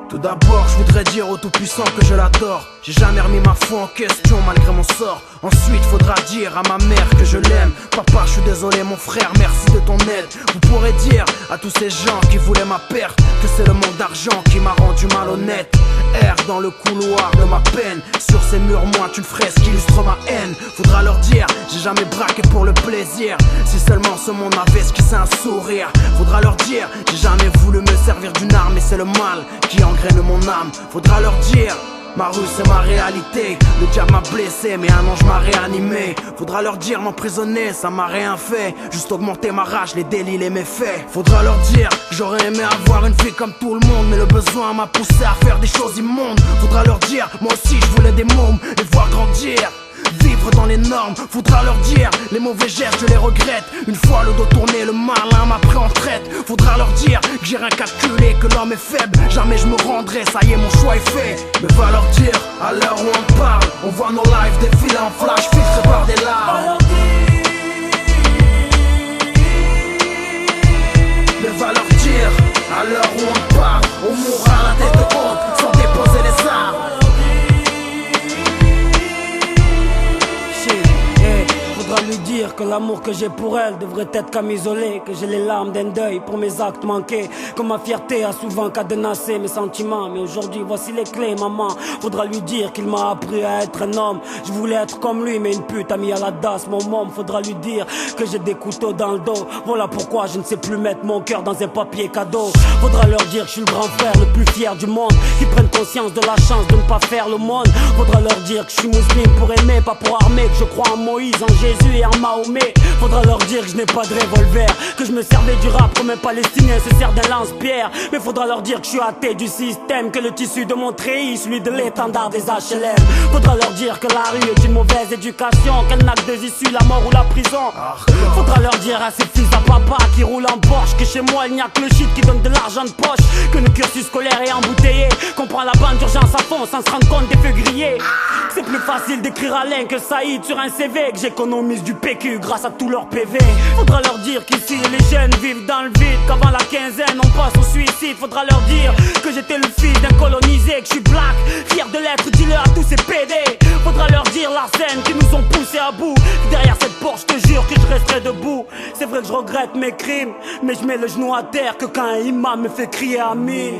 Tout d'abord, je voudrais dire au Tout-Puissant que je l'adore. J'ai jamais remis ma foi en question malgré mon sort. Ensuite, faudra dire à ma mère que je l'aime. Papa, je suis désolé mon frère, merci de ton aide. Vous pourrez dire à tous ces gens qui voulaient ma perte que c'est le manque d'argent qui m'a rendu malhonnête. Erre dans le couloir de ma peine. Sur ces murs, moi, une fresque qui illustre ma haine. Faudra leur dire, j'ai jamais braqué pour le plaisir. Si seulement ce monde avait esquissé un sourire. Faudra leur dire, j'ai jamais voulu me servir d'une arme. Et c'est le mal qui engraine mon âme. Faudra leur dire, ma rue c'est ma réalité. Le diable m'a blessé mais un ange m'a réanimé. Faudra leur dire m'emprisonner ça m'a rien fait. Juste augmenter ma rage, les délits, les méfaits. Faudra leur dire que j'aurais aimé avoir une vie comme tout le monde. Mais le besoin m'a poussé à faire des choses immondes. Faudra leur dire moi aussi je voulais des mômes, les voir grandir, vivre dans les normes. Faudra leur dire les mauvais gestes je les regrette. Une fois le dos tourné le malin m'a pris en traite. Faudra leur dire que j'ai rien calculé, que l'homme est faible, jamais je me rendrai, ça y est mon choix est fait. Mais va leur dire à l'heure où on parle, on voit nos lives défiler en flash filtrés par des larmes. Mais va leur dire à l'heure où on parle, on mourra la tête haute sans déposer les armes. Faudra lui dire que l'amour que j'ai pour elle devrait être comme isolé, que j'ai les larmes d'un deuil pour mes actes manqués, que ma fierté a souvent cadenassé mes sentiments. Mais aujourd'hui voici les clés maman. Faudra lui dire qu'il m'a appris à être un homme. Je voulais être comme lui mais une pute a mis à la dasse mon môme. Faudra lui dire que j'ai des couteaux dans le dos. Voilà pourquoi je ne sais plus mettre mon cœur dans un papier cadeau. Faudra leur dire que je suis le grand frère le plus fier du monde, qu'ils prennent conscience de la chance de ne pas faire le monde. Faudra leur dire que je suis musulman pour aimer, pas pour armer, que je crois en Moïse, en Jésus et en Mahomet. Faudra leur dire que je n'ai pas de revolver, que je me servais du rap comme un Palestinien se sert d'un lance-pierre. Mais faudra leur dire que je suis athée du système, que le tissu de mon treillis, celui de l'étendard des HLM. Faudra leur dire que la rue est une mauvaise éducation, qu'elle n'a que deux issues, la mort ou la prison. Faudra leur dire à ces fils à papa qui roulent en Porsche que chez moi il n'y a que le shit qui donne de l'argent de poche, que le cursus scolaire est embouteillé, qu'on prend la bande d'urgence à fond sans se rendre compte des feux grillés. C'est plus facile d'écrire Alain que Saïd sur un CV, que j'économise du PQ grâce à tous leurs PV. Faudra leur dire qu'ici les jeunes vivent dans le vide, qu'avant la quinzaine on passe au suicide. Faudra leur dire que j'étais le fils d'un colonisé, que je suis black, fier de l'être, dealer à tous ces PD. Faudra leur dire l'arsène qui nous ont poussés à bout, que derrière cette porte je te jure que je resterai debout. C'est vrai que je regrette mes crimes, mais je mets le genou à terre que quand un imam me fait crier Amin.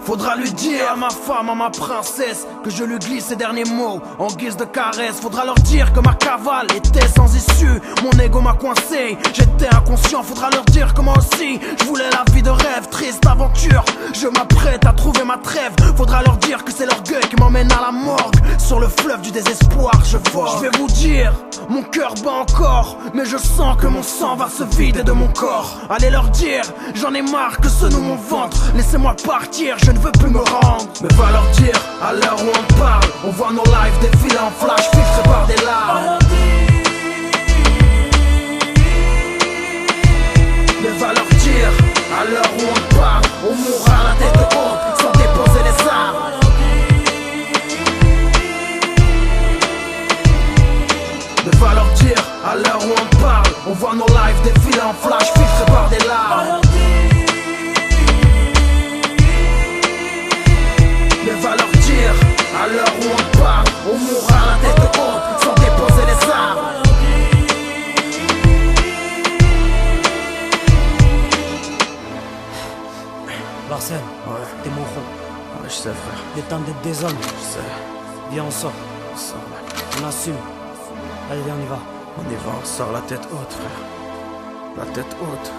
Faudra lui dire à ma femme, à ma princesse, que je lui glisse ces derniers mots en guise de caresse. Faudra leur dire que ma cavale était sans issue, mon ego m'a coincé, j'étais inconscient. Faudra leur dire que moi aussi, je voulais la vie de rêve, triste aventure, je m'apprête à trouver ma trêve. Faudra leur dire que c'est l'orgueil qui m'emmène à la morgue, sur le fleuve du désespoir je vogue. Je vais vous dire, mon cœur bat encore, mais je sens que mon sang va se vider de mon corps. Allez leur dire, j'en ai marre que ce nous mon ventre, laissez-moi partir, je ne veux plus me rendre. Mais va leur dire, à l'heure où on parle, on voit nos lives défiler en flash filtrés par des larmes. Mais va leur dire, à l'heure où on parle, on mourra la tête haute sans déposer les armes. Mais va leur dire, à l'heure où on parle, on voit nos lives défiler en flash filtrés par des larmes. Mais va leur dire, à l'heure où on parle, on mourra la tête haute sans déposer les armes. Larsen, t'es mon rond. Ouais, je sais frère. Il est temps d'être des hommes. Je sais. Viens on sort, On sort là. on assume. Allez viens on y va. On y va, on sort la tête haute frère. La tête haute.